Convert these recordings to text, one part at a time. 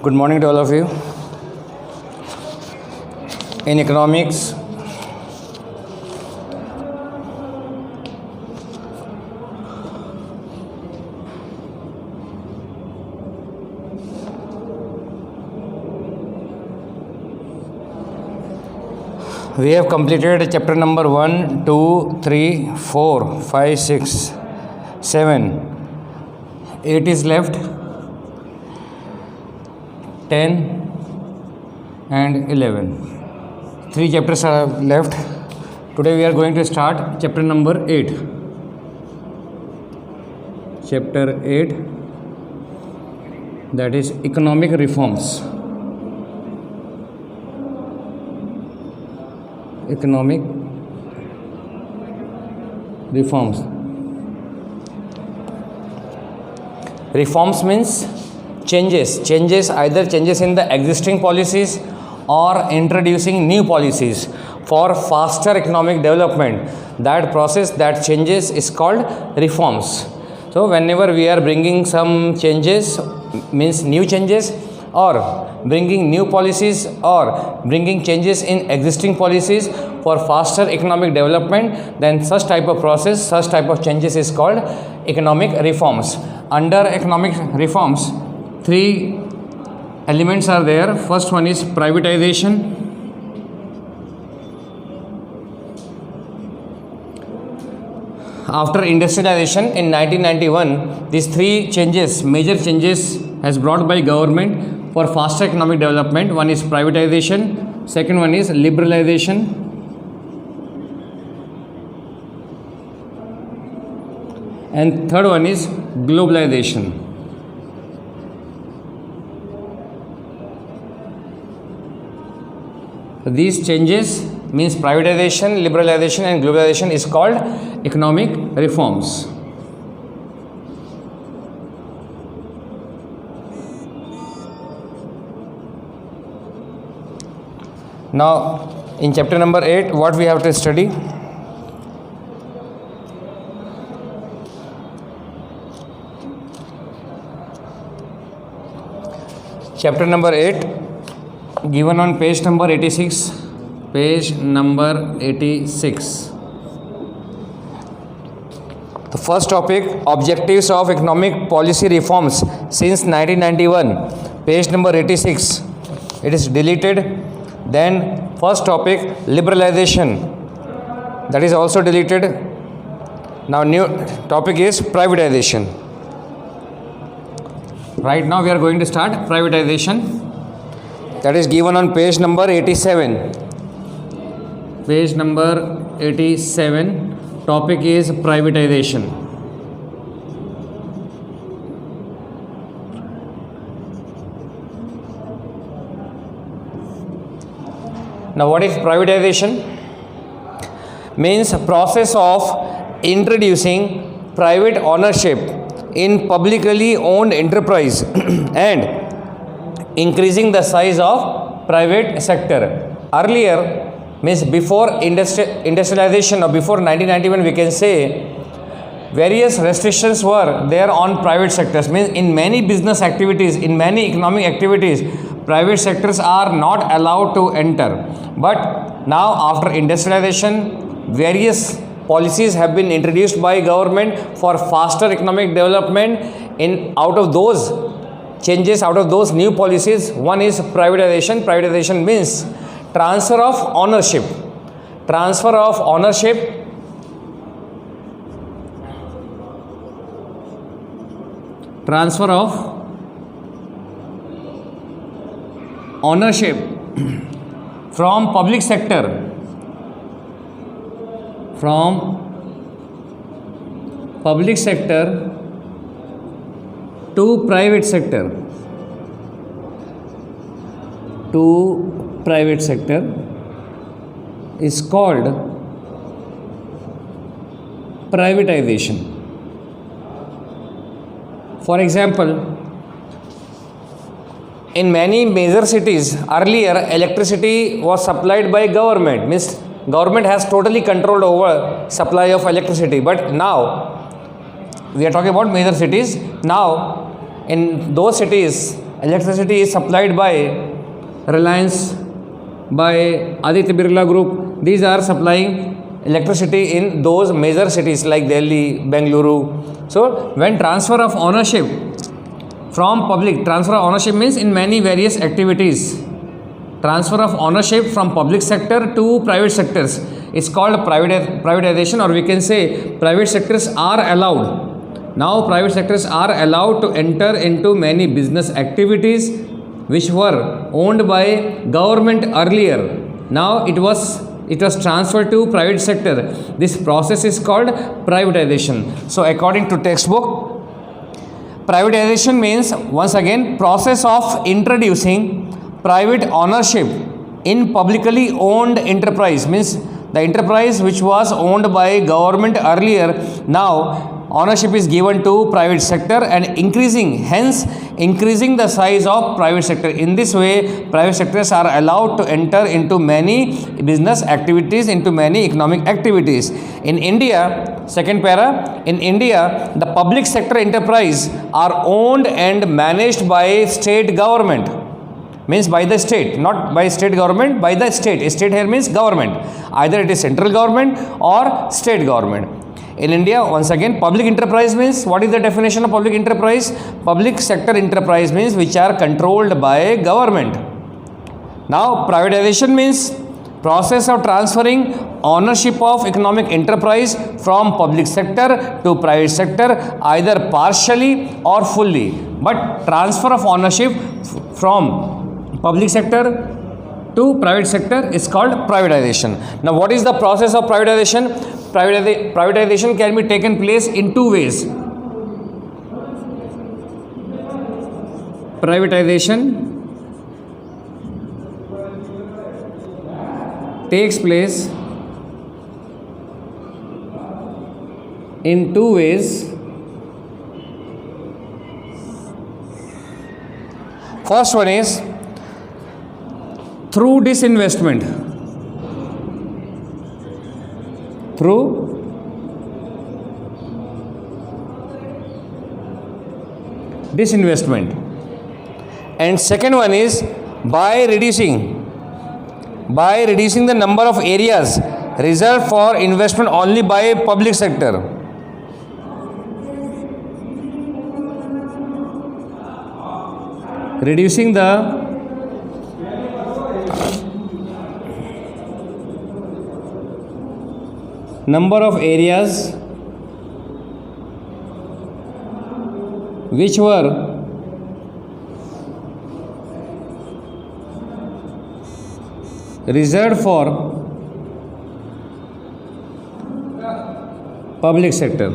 Good morning to all of you. In economics, we have completed chapter number 1, 2, 3, 4, 5, 6, 7. 8 is left, 10 and 11. 3 chapters are left. Today we are going to start chapter number 8. Chapter 8, that is economic reforms. Economic reforms. Reforms means changes, either changes in the existing policies or introducing new policies for faster economic development. That process, that changes is called reforms. So whenever we are bringing some changes, means new changes, or bringing new policies or bringing changes in existing policies for faster economic development, then such type of process, such type of changes is called economic reforms. Under economic reforms, 3 elements are there. First one is privatization. After industrialization in 1991, these 3 changes, major changes has brought by government for faster economic development. One is privatization, second one is liberalization, and third one is globalization. These changes means privatization, liberalization and globalization is called economic reforms. Now in chapter number 8, what we have to study? Chapter number 8, given on page number 86. Page number 86. The first topic, objectives of economic policy reforms since 1991. Page number 86. It is deleted. Then first topic, liberalization. That is also deleted. Now new topic is privatization. Right now we are going to start privatization. That is given on page number 87. Page number 87. Topic is privatization. Now what is privatization? Means a process of introducing private ownership in publicly owned enterprise and increasing the size of private sector. Earlier, means before industrialization or before 1991, we can say various restrictions were there on private sectors. Means in many business activities, in many economic activities, private sectors are not allowed to enter. But now after industrialization, various policies have been introduced by government for faster economic development. Out of those changes, out of those new policies, one is privatization. Privatization means transfer of ownership. Transfer of ownership from public sector to private sector is called privatization. For example, in many major cities, earlier electricity was supplied by government, means government has totally controlled over supply of electricity. But now we are talking about major cities. Now in those cities electricity is supplied by Reliance, by Aditya Birla Group. These are supplying electricity in those major cities like Delhi, Bengaluru. So when transfer of ownership from public, transfer of ownership means in many various activities. Transfer of ownership from public sector to private sectors is called privatization, or we can say private sectors are allowed. Now private sectors are allowed to enter into many business activities which were owned by government earlier. Now it was transferred to private sector. This process is called privatization. So according to textbook, privatization means, once again, process of introducing private ownership in publicly owned enterprise, means the enterprise which was owned by government earlier, now ownership is given to private sector and increasing the size of private sector. In this way, private sectors are allowed to enter into many business activities, into many economic activities. In India, second para, in India, the public sector enterprise are owned and managed by state government. Means by the state, not by state government, by the state. State here means government. Either it is central government or state government. In India, once again, public enterprise means, what is the definition of public enterprise? Public sector enterprise means which are controlled by government. Now, privatization means process of transferring ownership of economic enterprise from public sector to private sector, either partially or fully. But transfer of ownership from public sector to private sector is called privatization. Now, what is the process of privatization? Privatization can be taken place in two ways. Privatization takes place in two ways. First one is through disinvestment. Through disinvestment. And second one is by reducing the number of areas reserved for investment only by public sector. Reducing the number of areas which were reserved for public sector.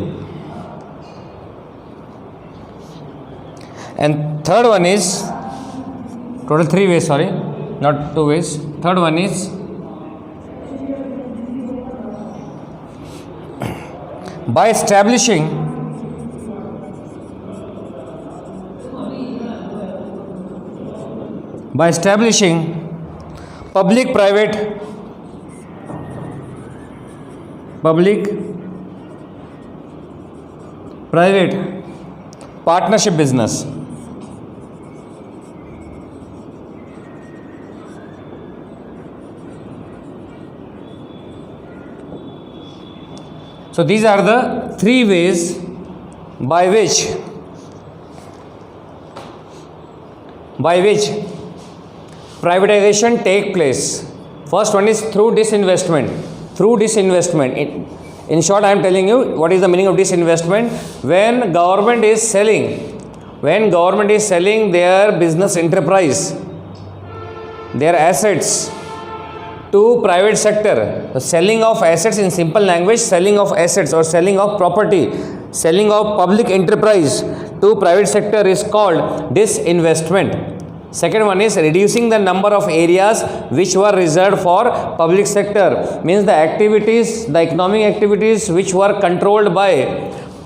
And third one is, total three ways, sorry, not two ways. Third one is by establishing public-private partnership business. So these are the three ways by which privatization take place. First one is through disinvestment. In short, I am telling you what is the meaning of disinvestment. When government is selling their business enterprise, their assets to private sector. The selling of assets, in simple language, selling of assets or selling of property, selling of public enterprise to private sector is called disinvestment. Second one is reducing the number of areas which were reserved for public sector, means the economic activities which were controlled by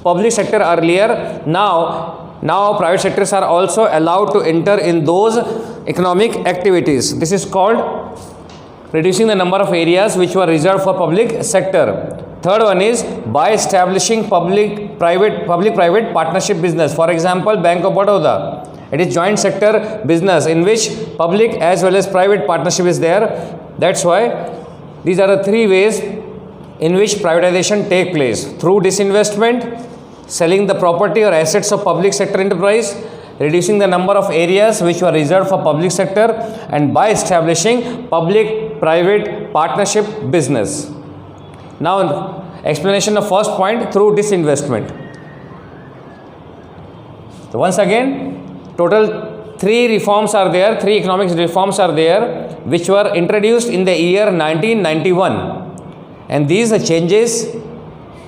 public sector earlier, now private sectors are also allowed to enter in those economic activities. This is called reducing the number of areas which were reserved for public sector. Third one is by establishing public-private partnership business. For example, Bank of Baroda It is joint sector business in which public as well as private partnership is there. That's why these are the three ways in which privatization take place: through disinvestment, selling the property or assets of public sector enterprise, reducing the number of areas which were reserved for public sector, and by establishing public-private partnership business. Now, explanation of first point, through disinvestment. So once again, total three reforms are there, three economic reforms are there, which were introduced in the year 1991. And these changes,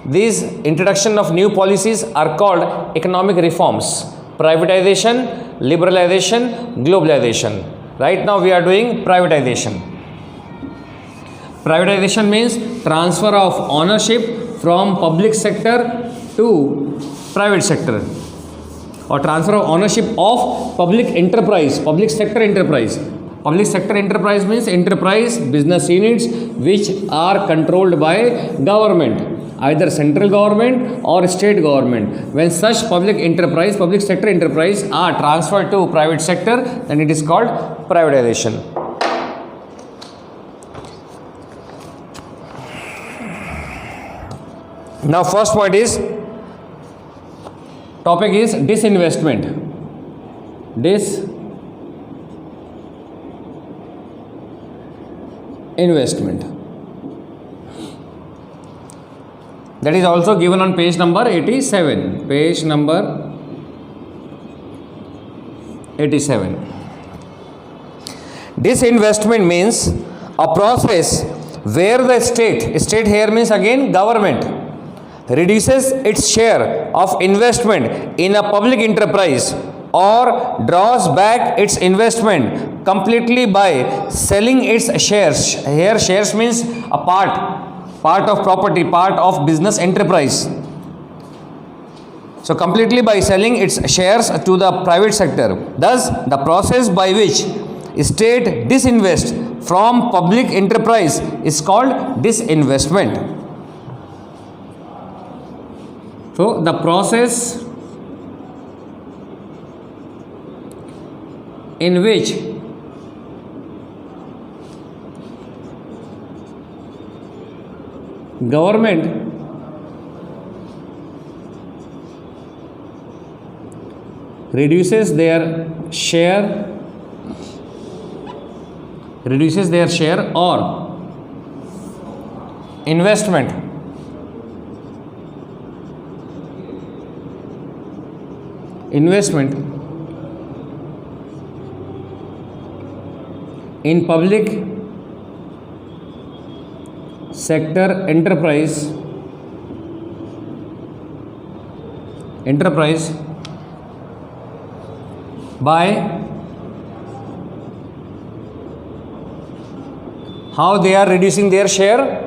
these introduction of new policies are called economic reforms: privatization, liberalization, globalization. Right now we are doing privatization. Privatization means transfer of ownership from public sector to private sector, or transfer of ownership of public enterprise, public sector enterprise. Public sector enterprise means enterprise business units which are controlled by government, either central government or state government. When such public enterprise, public sector enterprise are transferred to private sector, then it is called privatization. Now first point is, topic is disinvestment. Disinvestment. That is also given on page number 87. Page number 87. Disinvestment means a process where the state here means again government, reduces its share of investment in a public enterprise or draws back its investment completely by selling its shares. Here shares means a part of property, part of business enterprise. So completely by selling its shares to the private sector. Thus, the process by which state disinvest from public enterprise is called disinvestment. So the process in which government reduces their share or investment in public sector enterprise by how they are reducing their share.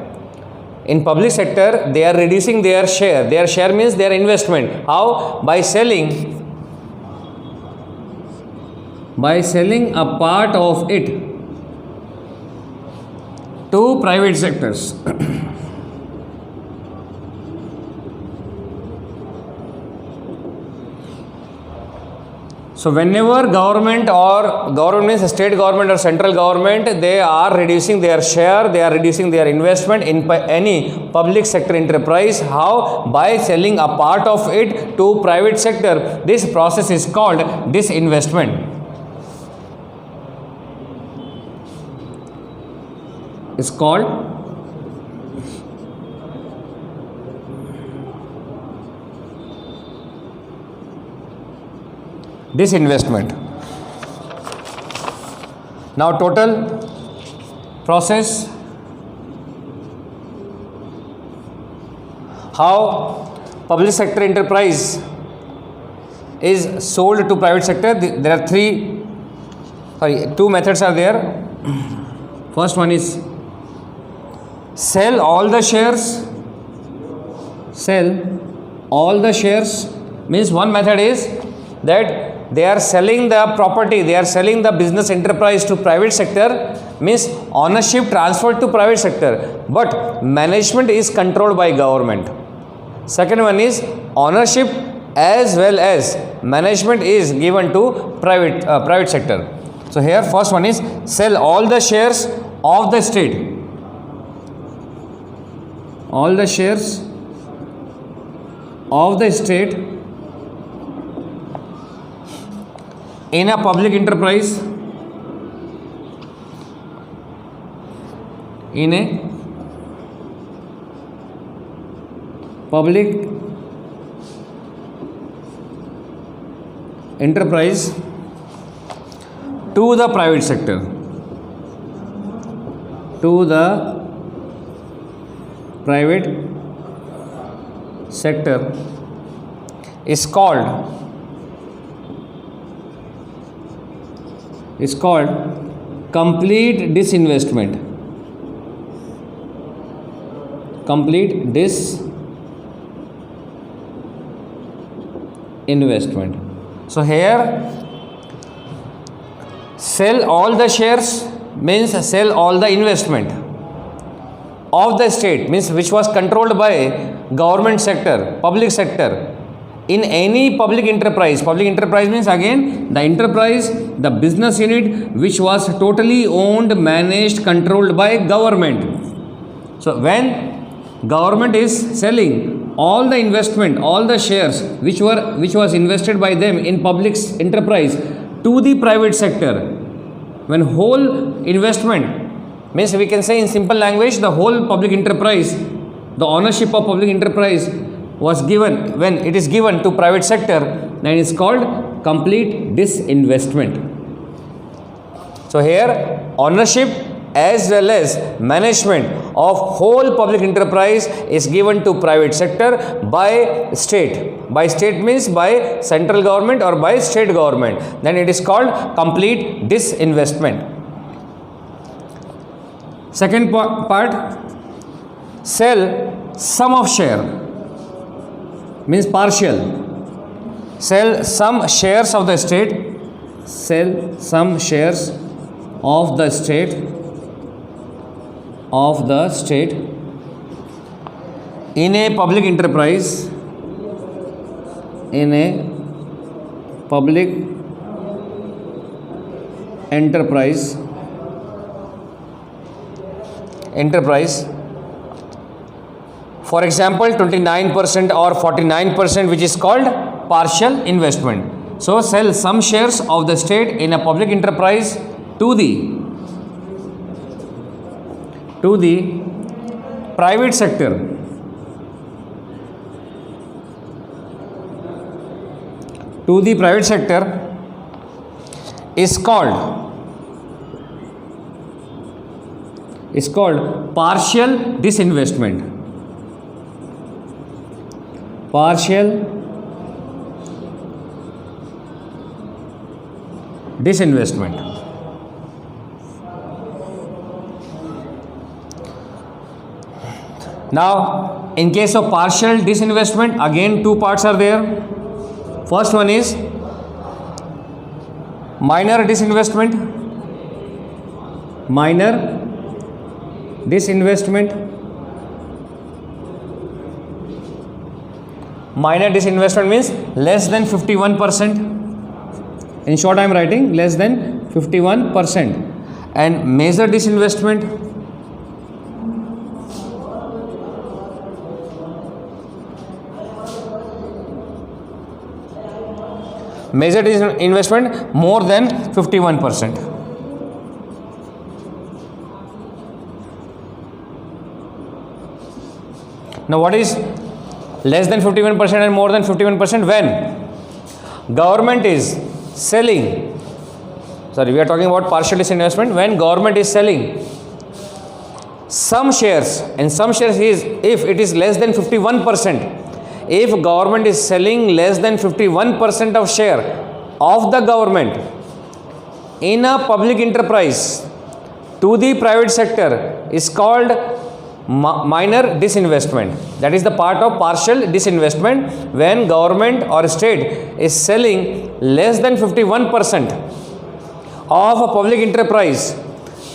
In public sector, they are reducing their share. Their share means their investment. How? By selling a part of it to private sectors. So whenever government means state government or central government, they are reducing their share, they are reducing their investment in any public sector enterprise. How? By selling a part of it to private sector. This process is called disinvestment. It's called disinvestment. Now total process, how public sector enterprise is sold to private sector. There are two methods are there. First one is sell all the shares. Means one method is that they are selling the property, they are selling the business enterprise to private sector, means ownership transferred to private sector, but management is controlled by government. Second one is ownership as well as management is given to private sector. So here first one is sell all the shares of the state, all the shares of the state in a public enterprise, in a public enterprise to the private sector, to the private sector is called complete disinvestment. Complete disinvestment. So here sell all the shares means sell all the investment of the state, means which was controlled by government sector, public sector, in any public enterprise. Public enterprise means again the enterprise, the business unit which was totally owned, managed, controlled by government. So when government is selling all the investment, all the shares which was invested by them in public enterprise to the private sector, when whole investment, means we can say in simple language, the whole public enterprise, the ownership of public enterprise was given, when it is given to private sector, then it is called complete disinvestment. So here ownership as well as management of whole public enterprise is given to private sector by state. By state means by central government or by state government. Then it is called complete disinvestment. Second part, sell sum of share means partial. Sell some shares of the state. Sell some shares of the state. In a public enterprise, in a public enterprise, for example 29% or 49%, which is called partial investment. So sell some shares of the state in a public enterprise to the private sector, is called partial disinvestment. Partial disinvestment. Now, in case of partial disinvestment, again two parts are there. First one is minor disinvestment. Minor disinvestment. Minor disinvestment means less than 51%. In short, I am writing less than 51%. And major disinvestment, major disinvestment more than 51%. Now, what is less than 51% and more than 51%? When government is selling, we are talking about partial disinvestment, when government is selling some shares, and some shares is if it is less than 51%. If government is selling less than 51% of share of the government in a public enterprise to the private sector, is called minor disinvestment. That is the part of partial disinvestment, when government or state is selling less than 51% of a public enterprise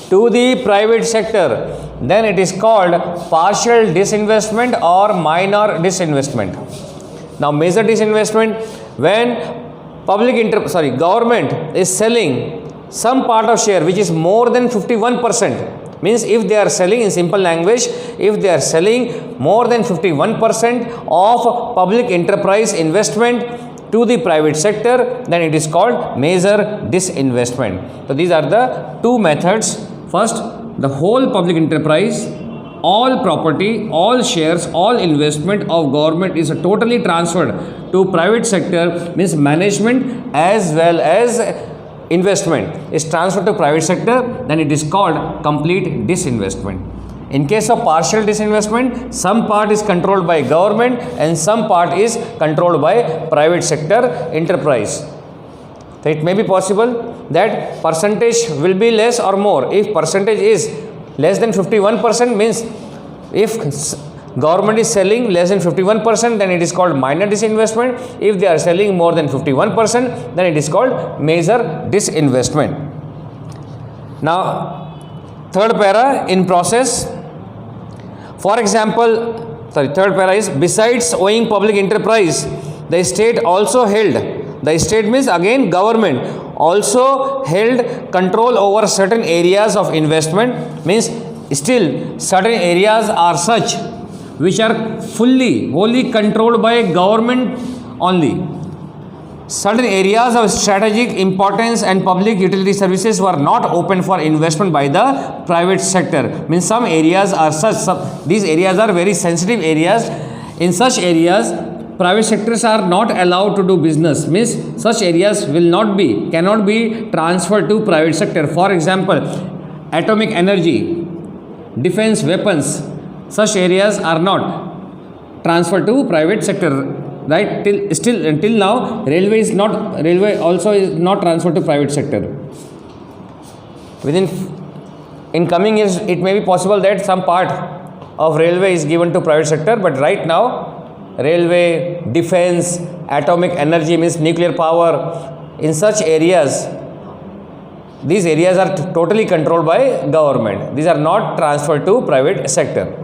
to the private sector, then it is called partial disinvestment or minor disinvestment. Now major disinvestment, when government is selling some part of share which is more than 51%, means if they are selling, in simple language, if they are selling more than 51% of public enterprise investment to the private sector, then it is called major disinvestment. So these are the two methods. First, the whole public enterprise, all property, all shares, all investment of government is totally transferred to private sector, means management as well as investment is transferred to private sector, then it is called complete disinvestment. In case of partial disinvestment, some part is controlled by government and some part is controlled by private sector enterprise. So it may be possible that percentage will be less or more. If percentage is less than 51%, means if government is selling less than 51%, then it is called minor disinvestment. If they are selling more than 51%, then it is called major disinvestment. Now, third para in process. For example, third para is, besides owning public enterprise, the state also held, the state means again government, also held control over certain areas of investment, means still certain areas are such which are wholly controlled by government only. Certain areas of strategic importance and public utility services were not open for investment by the private sector. Means some areas are such, these areas are very sensitive areas. In such areas, private sectors are not allowed to do business. Means such areas cannot be transferred to private sector. For example, atomic energy, defense weapons, such areas are not transferred to private sector. Right, until now, railway also is not transferred to private sector. In coming years, it may be possible that some part of railway is given to private sector, but right now, railway, defense, atomic energy means nuclear power, in such areas, these areas are totally controlled by government. These are not transferred to private sector.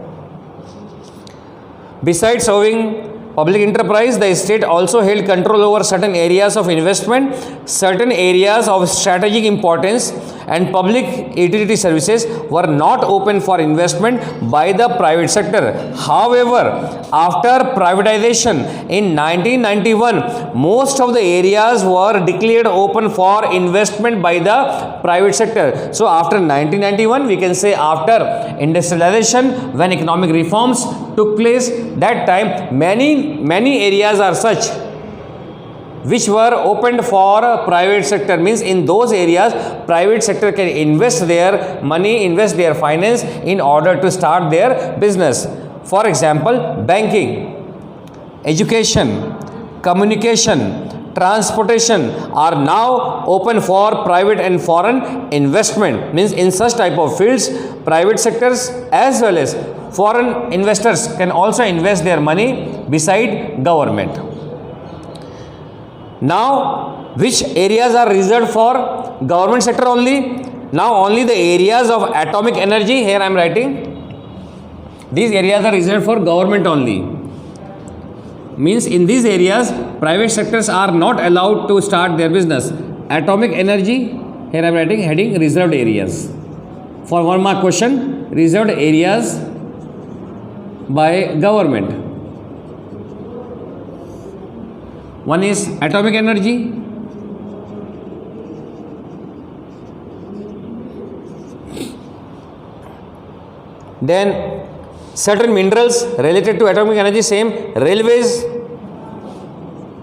Besides owning public enterprise, the state also held control over certain areas of investment, certain areas of strategic importance, and public utility services were not open for investment by the private sector. However, after privatization in 1991, most of the areas were declared open for investment by the private sector. So after 1991, we can say after industrialization, when economic reforms took place, that time many areas are such which were opened for private sector, means in those areas private sector can invest their money, invest their finance in order to start their business. For example, banking, education, communication, transportation are now open for private and foreign investment, means in such type of fields private sectors as well as foreign investors can also invest their money beside government. Now, which areas are reserved for government sector only? Now, only the areas of atomic energy, here I am writing, these areas are reserved for government only. Means in these areas, private sectors are not allowed to start their business. Atomic energy, here I am writing heading reserved areas. For 1 mark question, reserved areas by government. One is atomic energy, then certain minerals related to atomic energy, same, railways.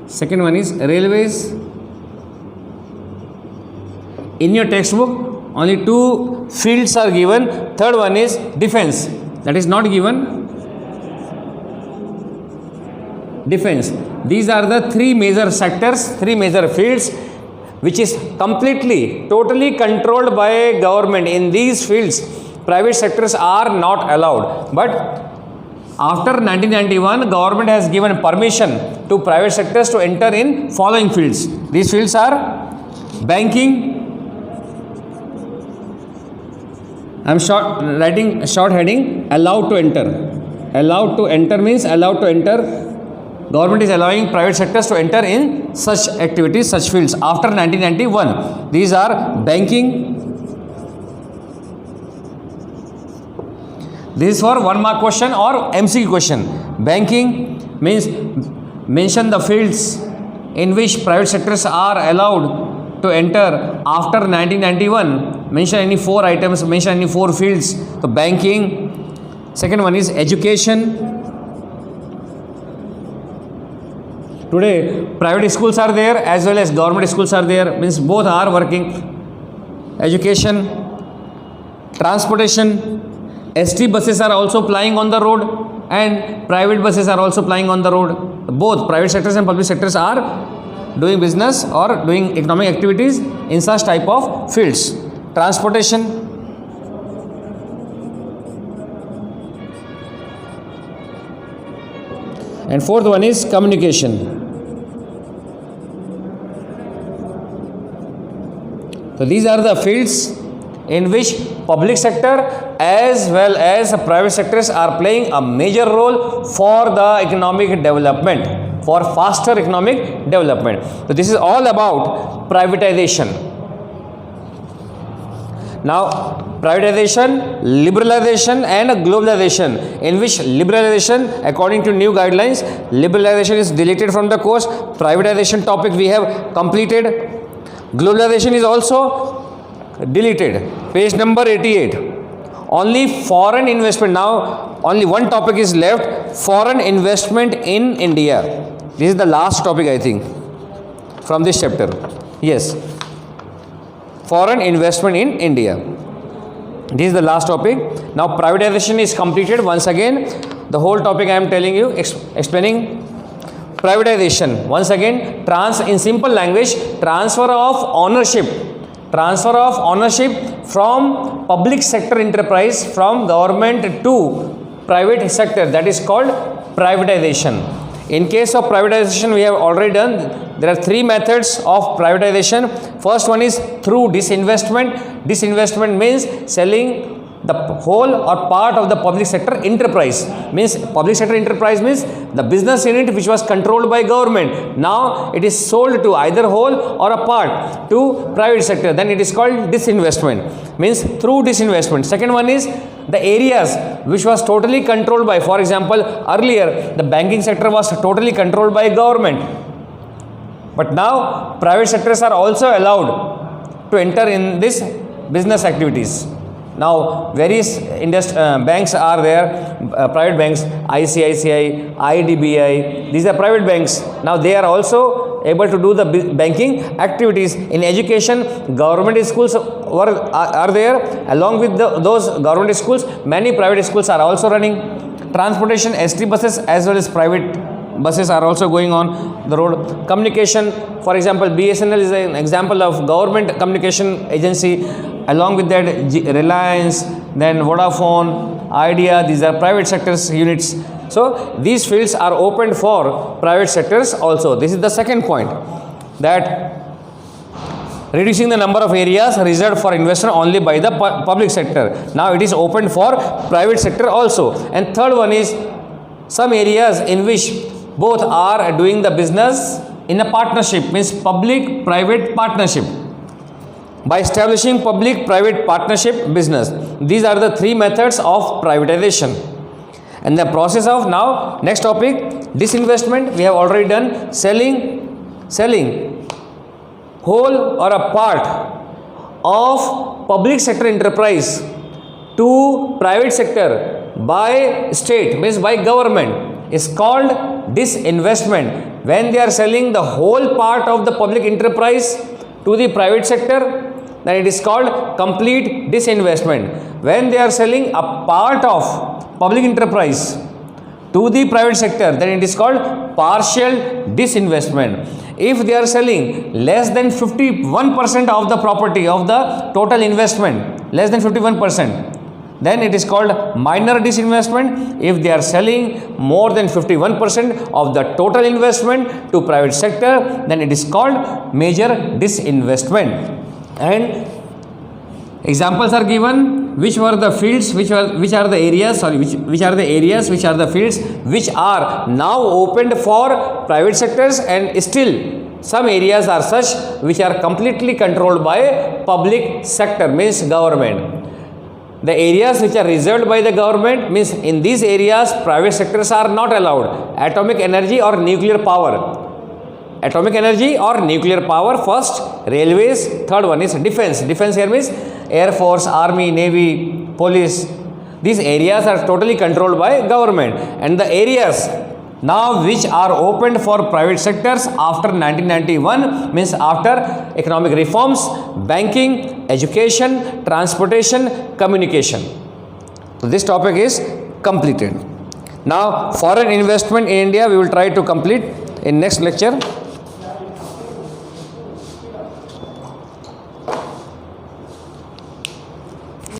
Second one is railways. In your textbook, only 2 fields are given. Third one is defense, that is not given. Defense. These are the 3 major sectors, 3 major fields which is totally controlled by government. In these fields, private sectors are not allowed. But after 1991, government has given permission to private sectors to enter in following fields. These fields are banking. I am writing short heading, allowed to enter. Allowed to enter means allowed to enter government is allowing private sectors to enter in such activities, such fields after 1991. These are banking. This is for 1 mark question or MCQ question. Banking means mention the fields in which private sectors are allowed to enter after 1991. Mention any 4 items, mention any 4 fields. So banking. Second one is education. Today private schools are there as well as government schools are there, means both are working. Education. Transportation. ST buses are also plying on the road and private buses are also plying on the road. Both private sectors and public sectors are doing business or doing economic activities in such type of fields. Transportation. And fourth one is communication. So these are the fields in which public sector as well as private sectors are playing a major role for the economic development, for faster economic development. So this is all about privatization. Now privatization, liberalization and globalization, in which liberalization, according to new guidelines, liberalization is deleted from the course. Privatization topic we have completed. Globalization is also deleted. Page number 88. Only foreign investment. Now only one topic is left, foreign investment in India. This is the last topic, I think, from this chapter. Yes, foreign investment in India. This is the last topic. Now privatization is completed. Once again, the whole topic I am telling you, explaining privatization. Once again, in simple language, transfer of ownership from public sector enterprise, from government to private sector, that is called privatization. In case of privatization, we have already done, there are 3 methods of privatization. First one is through disinvestment. Disinvestment means selling the whole or part of the public sector enterprise. Means public sector enterprise means the business unit which was controlled by government. Now it is sold to either whole or a part to private sector. Then it is called disinvestment. Means through disinvestment. Second one is the areas which was totally controlled by, for example, earlier the banking sector was totally controlled by government. But now private sectors are also allowed to enter in this business activities. Now various banks are there, private banks, ICICI, IDBI, these are private banks. Now they are also able to do the banking activities. In education, government schools are there. Along with those government schools, many private schools are also running. Transportation, ST buses as well as private buses are also going on the road. Communication, for example, BSNL is an example of government communication agency. Along with that, Reliance, then Vodafone, Idea, these are private sectors units. So these fields are opened for private sectors also. This is the second point, that reducing the number of areas reserved for investment only by the public sector. Now it is opened for private sector also. And third one is some areas in which both are doing the business in a partnership, means public-private partnership. By establishing public-private partnership business. These are the 3 methods of privatization. And the process of now, next topic, disinvestment, we have already done. Selling whole or a part of public sector enterprise to private sector by state, means by government, is called disinvestment. When they are selling the whole part of the public enterprise to the private sector, then it is called complete disinvestment. When they are selling a part of public enterprise to the private sector, then it is called partial disinvestment. If they are selling less than 51% of the property of the total investment, less than 51%, then it is called minor disinvestment. If they are selling more than 51% of the total investment to private sector, then it is called major disinvestment. And examples are given. which were the fields, which are the areas, which are the areas, which are the fields which are now opened for private sectors, and still some areas are such which are completely controlled by public sector, means government. The areas which are reserved by the government, means in these areas private sectors are not allowed. Atomic energy or nuclear power. Atomic energy or nuclear power first, railways, third one is defense. Defense here means Air Force, Army, Navy, Police. These areas are totally controlled by government, and the areas now which are opened for private sectors after 1991, means after economic reforms, banking, education, transportation, communication. So this topic is completed. Now foreign investment in India we will try to complete in next lecture.